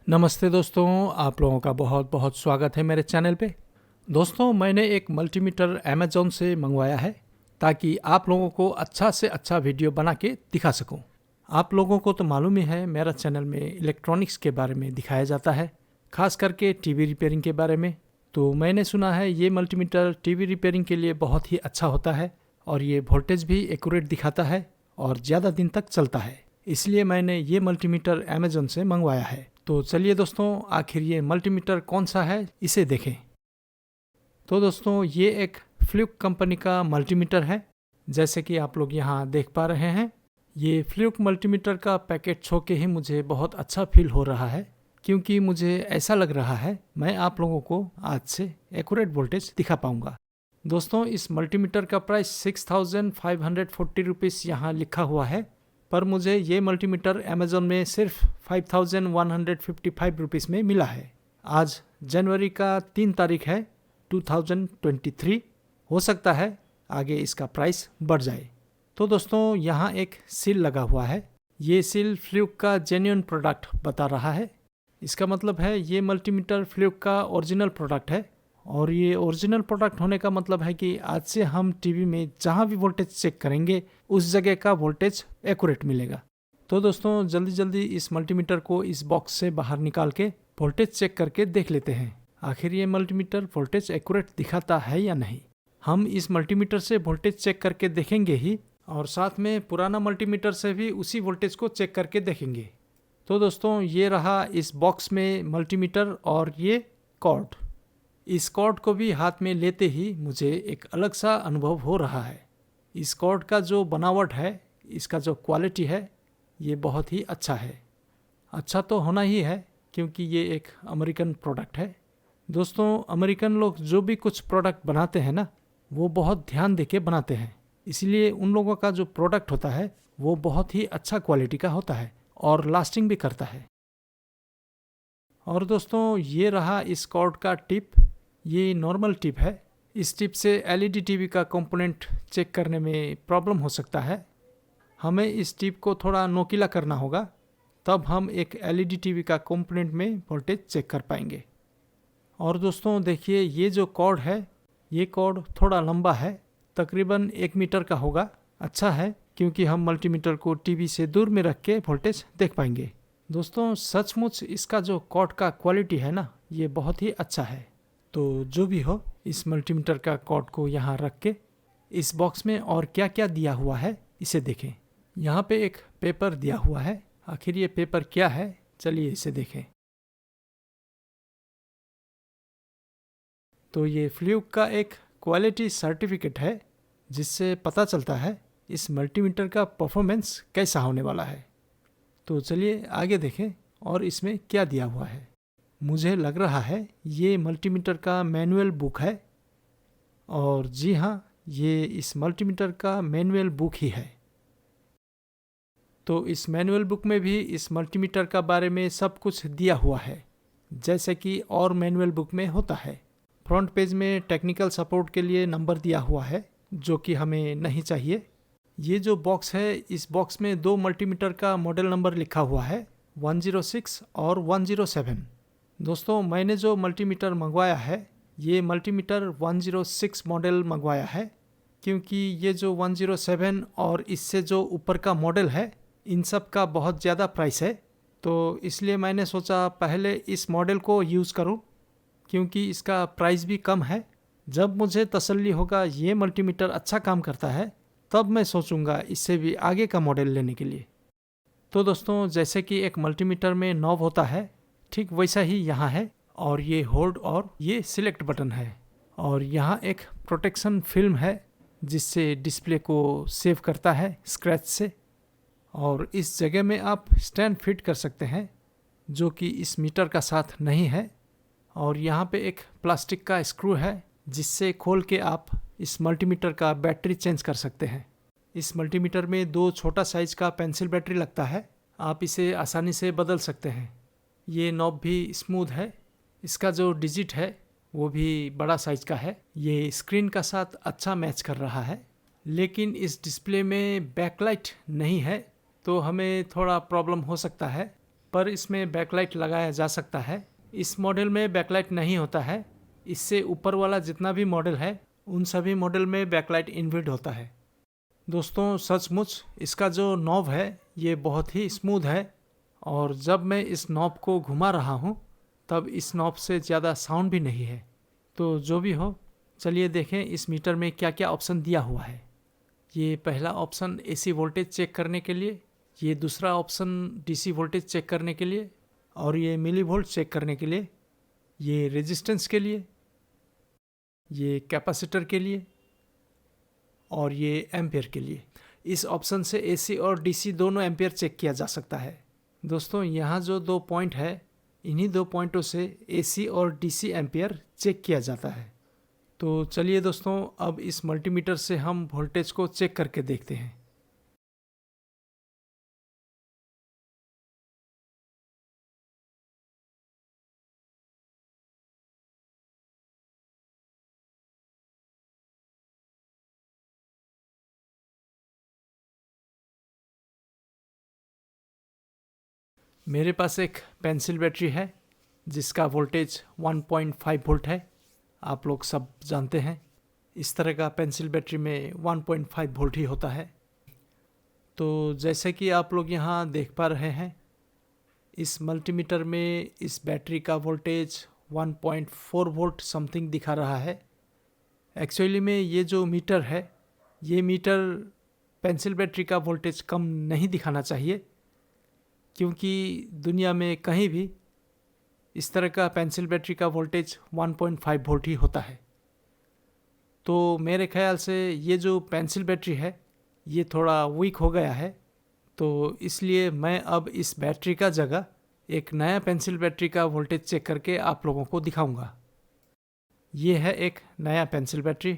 नमस्ते दोस्तों, आप लोगों का बहुत बहुत स्वागत है मेरे चैनल पे। दोस्तों, मैंने एक मल्टीमीटर अमेज़ॉन से मंगवाया है ताकि आप लोगों को अच्छा से अच्छा वीडियो बना के दिखा सकूं। आप लोगों को तो मालूम ही है, मेरा चैनल में इलेक्ट्रॉनिक्स के बारे में दिखाया जाता है, खास करके टीवी रिपेयरिंग के बारे में। तो मैंने सुना है ये मल्टीमीटर टीवी रिपेयरिंग के लिए बहुत ही अच्छा होता है और ये वोल्टेज भी एक्यूरेट दिखाता है और ज़्यादा दिन तक चलता है। इसलिए मैंने ये मल्टीमीटर अमेज़ॉन से मंगवाया है। तो चलिए दोस्तों, आखिर ये मल्टीमीटर कौन सा है इसे देखें। तो दोस्तों, ये एक फ्लूक कंपनी का मल्टीमीटर है, जैसे कि आप लोग यहाँ देख पा रहे हैं। ये फ्लूक मल्टीमीटर का पैकेट छू के ही मुझे बहुत अच्छा फील हो रहा है, क्योंकि मुझे ऐसा लग रहा है मैं आप लोगों को आज से एक्यूरेट वोल्टेज दिखा पाऊंगा। दोस्तों, इस मल्टीमीटर का प्राइस 6540 रुपीज़ यहाँ लिखा हुआ है, पर मुझे ये मल्टीमीटर अमेज़ॉन में सिर्फ 5155 रुपीज़ में मिला है। आज जनवरी का 3 तारीख है 2023। हो सकता है आगे इसका प्राइस बढ़ जाए। तो दोस्तों, यहाँ एक सील लगा हुआ है। ये सील फ्लूक का जेन्युइन प्रोडक्ट बता रहा है। इसका मतलब है ये मल्टीमीटर फ्लूक का ओरिजिनल प्रोडक्ट है, और ये ओरिजिनल प्रोडक्ट होने का मतलब है कि आज से हम टीवी में जहाँ भी वोल्टेज चेक करेंगे उस जगह का वोल्टेज एक्यूरेट मिलेगा। तो दोस्तों, जल्दी जल्दी इस मल्टीमीटर को इस बॉक्स से बाहर निकाल के वोल्टेज चेक करके देख लेते हैं आखिर ये मल्टीमीटर वोल्टेज एक्यूरेट दिखाता है या नहीं। हम इस मल्टीमीटर से वोल्टेज चेक करके देखेंगे ही, और साथ में पुराना मल्टीमीटर से भी उसी वोल्टेज को चेक करके देखेंगे। तो दोस्तों, ये रहा इस बॉक्स में मल्टीमीटर और ये कॉर्ड। इस कॉर्ड को भी हाथ में लेते ही मुझे एक अलग सा अनुभव हो रहा है। इस कॉर्ड का जो बनावट है, इसका जो क्वालिटी है, ये बहुत ही अच्छा है। अच्छा तो होना ही है, क्योंकि ये एक अमेरिकन प्रोडक्ट है। दोस्तों, अमेरिकन लोग जो भी कुछ प्रोडक्ट बनाते हैं ना, वो बहुत ध्यान देके बनाते हैं। इसलिए उन लोगों का जो प्रोडक्ट होता है वो बहुत ही अच्छा क्वालिटी का होता है और लास्टिंग भी करता है। और दोस्तों, ये रहा इस कॉर्ड का टिप। ये नॉर्मल टिप है। इस टिप से एलईडी टीवी का कंपोनेंट चेक करने में प्रॉब्लम हो सकता है। हमें इस टिप को थोड़ा नोकीला करना होगा, तब हम एक एलईडी टीवी का कंपोनेंट में वोल्टेज चेक कर पाएंगे। और दोस्तों देखिए, ये जो कॉर्ड है, ये कॉर्ड थोड़ा लंबा है, तकरीबन 1 मीटर का होगा। अच्छा है, क्योंकि हम मल्टीमीटर को टीवी से दूर में रख के वोल्टेज देख पाएंगे। दोस्तों, सचमुच इसका जो कॉर्ड का क्वालिटी है ना, ये बहुत ही अच्छा है। तो जो भी हो, इस मल्टीमीटर का कॉर्ड को यहाँ रख के इस बॉक्स में और क्या क्या दिया हुआ है इसे देखें। यहाँ पे एक पेपर दिया हुआ है। आखिर ये पेपर क्या है, चलिए इसे देखें। तो ये फ्लूक का एक क्वालिटी सर्टिफिकेट है, जिससे पता चलता है इस मल्टीमीटर का परफॉर्मेंस कैसा होने वाला है। तो चलिए आगे देखें और इसमें क्या दिया हुआ है। मुझे लग रहा है ये मल्टीमीटर का मैनुअल बुक है, और जी हाँ, ये इस मल्टीमीटर का मैनुअल बुक ही है। तो इस मैनुअल बुक में भी इस मल्टीमीटर का बारे में सब कुछ दिया हुआ है, जैसे कि और मैनुअल बुक में होता है। फ्रंट पेज में टेक्निकल सपोर्ट के लिए नंबर दिया हुआ है, जो कि हमें नहीं चाहिए। ये जो बॉक्स है, इस बॉक्स में 2 मल्टीमीटर का मॉडल नंबर लिखा हुआ है, 106 और 107। दोस्तों, मैंने जो मल्टीमीटर मंगवाया है, ये मल्टीमीटर 106 मॉडल मंगवाया है, क्योंकि ये जो 107 और इससे जो ऊपर का मॉडल है, इन सब का बहुत ज़्यादा प्राइस है। तो इसलिए मैंने सोचा पहले इस मॉडल को यूज़ करूं, क्योंकि इसका प्राइस भी कम है। जब मुझे तसल्ली होगा ये मल्टीमीटर अच्छा काम करता है, तब मैं सोचूंगा इससे भी आगे का मॉडल लेने के लिए। तो दोस्तों, जैसे कि एक मल्टीमीटर में नॉब होता है, ठीक वैसा ही यहाँ है। और ये होल्ड और ये सिलेक्ट बटन है, और यहाँ एक प्रोटेक्शन फिल्म है, जिससे डिस्प्ले को सेव करता है स्क्रैच से। और इस जगह में आप स्टैंड फिट कर सकते हैं, जो कि इस मीटर का साथ नहीं है। और यहाँ पे एक प्लास्टिक का स्क्रू है, जिससे खोल के आप इस मल्टीमीटर का बैटरी चेंज कर सकते हैं। इस मल्टीमीटर में 2 छोटा साइज का पेंसिल बैटरी लगता है, आप इसे आसानी से बदल सकते हैं। ये नॉब भी स्मूथ है। इसका जो डिजिट है वो भी बड़ा साइज का है। ये स्क्रीन का साथ अच्छा मैच कर रहा है। लेकिन इस डिस्प्ले में बैकलाइट नहीं है, तो हमें थोड़ा प्रॉब्लम हो सकता है। पर इसमें बैकलाइट लगाया जा सकता है। इस मॉडल में बैकलाइट नहीं होता है। इससे ऊपर वाला जितना भी मॉडल है उन सभी मॉडल में बैकलाइट इनबिल्ट होता है। दोस्तों सचमुच इसका जो नॉब है ये बहुत ही स्मूथ है, और जब मैं इस नॉब को घुमा रहा हूँ तब इस नॉब से ज़्यादा साउंड भी नहीं है। तो जो भी हो, चलिए देखें इस मीटर में क्या क्या ऑप्शन दिया हुआ है। ये पहला ऑप्शन एसी वोल्टेज चेक करने के लिए, ये दूसरा ऑप्शन डीसी वोल्टेज चेक करने के लिए, और ये मिली वोल्ट चेक करने के लिए, ये रेजिस्टेंस के लिए, ये कैपेसिटर के लिए, और ये एम्पियर के लिए। इस ऑप्शन से एसी और डीसी दोनों एम्पियर चेक किया जा सकता है। दोस्तों यहाँ जो 2 पॉइंट है, इन्हीं 2 पॉइंटों से एसी और डीसी एम्पियर चेक किया जाता है। तो चलिए दोस्तों, अब इस मल्टीमीटर से हम वोल्टेज को चेक करके देखते हैं। मेरे पास एक पेंसिल बैटरी है जिसका वोल्टेज 1.5 वोल्ट है। आप लोग सब जानते हैं इस तरह का पेंसिल बैटरी में 1.5 वोल्ट ही होता है। तो जैसे कि आप लोग यहाँ देख पा रहे हैं, इस मल्टीमीटर में इस बैटरी का वोल्टेज 1.4 वोल्ट समथिंग दिखा रहा है। एक्चुअली में ये जो मीटर है, ये मीटर पेंसिल बैटरी का वोल्टेज कम नहीं दिखाना चाहिए, क्योंकि दुनिया में कहीं भी इस तरह का पेंसिल बैटरी का वोल्टेज 1.5 वोल्ट ही होता है। तो मेरे ख्याल से ये जो पेंसिल बैटरी है ये थोड़ा वीक हो गया है, तो इसलिए मैं अब इस बैटरी का जगह एक नया पेंसिल बैटरी का वोल्टेज चेक करके आप लोगों को दिखाऊंगा। ये है एक नया पेंसिल बैटरी।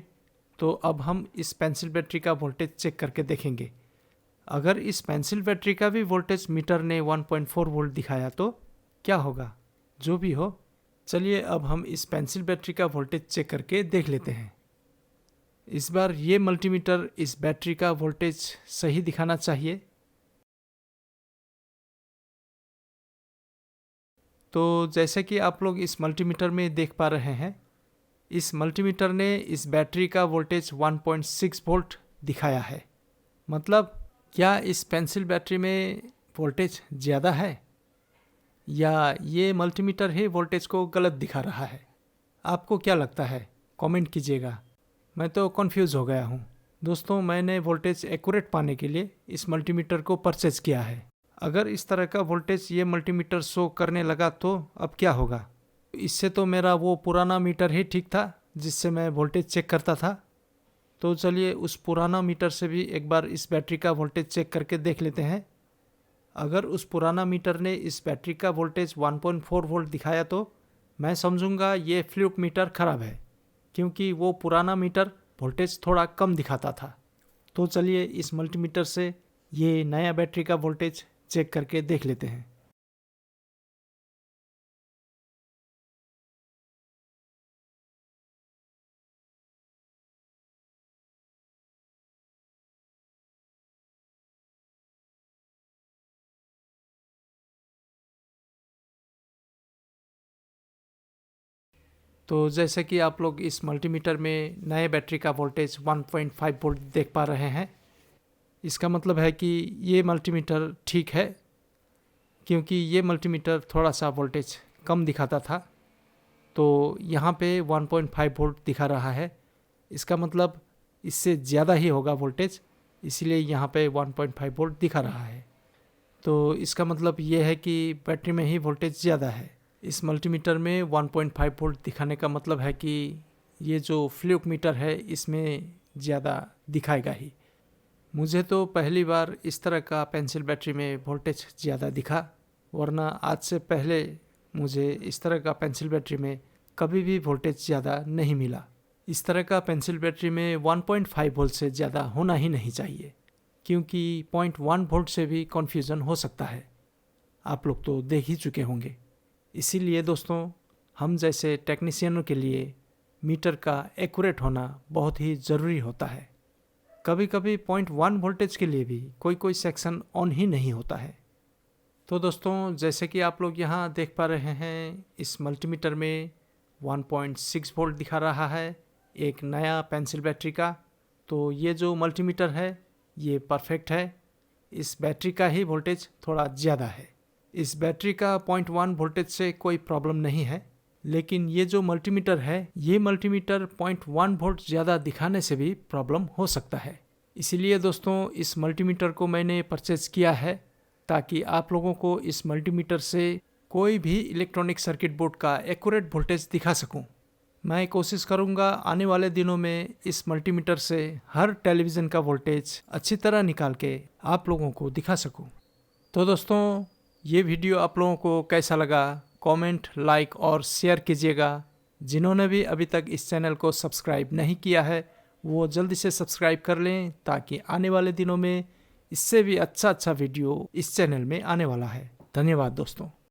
तो अब हम इस पेंसिल बैटरी का वोल्टेज चेक करके देखेंगे। अगर इस पेंसिल बैटरी का भी वोल्टेज मीटर ने 1.4 वोल्ट दिखाया तो क्या होगा। जो भी हो, चलिए अब हम इस पेंसिल बैटरी का वोल्टेज चेक करके देख लेते हैं। इस बार ये मल्टीमीटर इस बैटरी का वोल्टेज सही दिखाना चाहिए। तो जैसे कि आप लोग इस मल्टीमीटर में देख पा रहे हैं, इस मल्टीमीटर ने इस बैटरी का वोल्टेज 1.6 वोल्ट दिखाया है। मतलब क्या इस पेंसिल बैटरी में वोल्टेज ज़्यादा है, या ये मल्टीमीटर ही वोल्टेज को गलत दिखा रहा है? आपको क्या लगता है? कमेंट कीजिएगा। मैं तो कंफ्यूज हो गया हूँ। दोस्तों, मैंने वोल्टेज एक्यूरेट पाने के लिए इस मल्टीमीटर को परचेज किया है। अगर इस तरह का वोल्टेज ये मल्टीमीटर शो करने लगा तो अब क्या होगा? इससे तो मेरा वो पुराना मीटर ही ठीक था जिससे मैं वोल्टेज चेक करता था। तो चलिए उस पुराना मीटर से भी एक बार इस बैटरी का वोल्टेज चेक करके देख लेते हैं। अगर उस पुराना मीटर ने इस बैटरी का वोल्टेज 1.4 वोल्ट दिखाया तो मैं समझूंगा ये फ्लूक मीटर ख़राब है, क्योंकि वो पुराना मीटर वोल्टेज थोड़ा कम दिखाता था। तो चलिए इस मल्टीमीटर से ये नया बैटरी का वोल्टेज चेक करके देख लेते हैं। तो जैसे कि आप लोग इस मल्टीमीटर में नए बैटरी का वोल्टेज 1.5 वोल्ट देख पा रहे हैं, इसका मतलब है कि ये मल्टीमीटर ठीक है, क्योंकि ये मल्टीमीटर थोड़ा सा वोल्टेज कम दिखाता था। तो यहाँ पे 1.5 वोल्ट दिखा रहा है, इसका मतलब इससे ज़्यादा ही होगा वोल्टेज, इसलिए यहाँ पे 1.5 वोल्ट दिखा रहा है। तो इसका मतलब ये है कि बैटरी में ही वोल्टेज ज़्यादा है। इस मल्टीमीटर में 1.5 वोल्ट दिखाने का मतलब है कि ये जो फ्लूक मीटर है इसमें ज़्यादा दिखाएगा ही। मुझे तो पहली बार इस तरह का पेंसिल बैटरी में वोल्टेज ज़्यादा दिखा, वरना आज से पहले मुझे इस तरह का पेंसिल बैटरी में कभी भी वोल्टेज ज़्यादा नहीं मिला। इस तरह का पेंसिल बैटरी में 1.5 वोल्ट से ज़्यादा होना ही नहीं चाहिए, क्योंकि 0.1 वोल्ट से भी कन्फ्यूज़न हो सकता है। आप लोग तो देख ही चुके होंगे। इसीलिए दोस्तों, हम जैसे टेक्नीशियनों के लिए मीटर का एक्यूरेट होना बहुत ही ज़रूरी होता है। कभी कभी 0.1 वोल्टेज के लिए भी कोई कोई सेक्शन ऑन ही नहीं होता है। तो दोस्तों, जैसे कि आप लोग यहाँ देख पा रहे हैं, इस मल्टीमीटर में 1.6 वोल्ट दिखा रहा है, एक नया पेंसिल बैटरी का। तो ये जो मल्टीमीटर है ये परफेक्ट है। इस बैटरी का ही वोल्टेज थोड़ा ज़्यादा है। इस बैटरी का 0.1 वोल्टेज से कोई प्रॉब्लम नहीं है, लेकिन ये जो मल्टीमीटर है ये मल्टीमीटर 0.1 वोल्ट ज़्यादा दिखाने से भी प्रॉब्लम हो सकता है। इसीलिए दोस्तों, इस मल्टीमीटर को मैंने परचेज किया है ताकि आप लोगों को इस मल्टीमीटर से कोई भी इलेक्ट्रॉनिक सर्किट बोर्ड का एक्यूरेट वोल्टेज दिखा सकूं। मैं कोशिश करूंगा आने वाले दिनों में इस मल्टीमीटर से हर टेलीविज़न का वोल्टेज अच्छी तरह निकाल के आप लोगों को दिखा सकूं। तो दोस्तों, ये वीडियो आप लोगों को कैसा लगा, कमेंट, लाइक और शेयर कीजिएगा। जिन्होंने भी अभी तक इस चैनल को सब्सक्राइब नहीं किया है वो जल्दी से सब्सक्राइब कर लें, ताकि आने वाले दिनों में इससे भी अच्छा वीडियो इस चैनल में आने वाला है। धन्यवाद दोस्तों।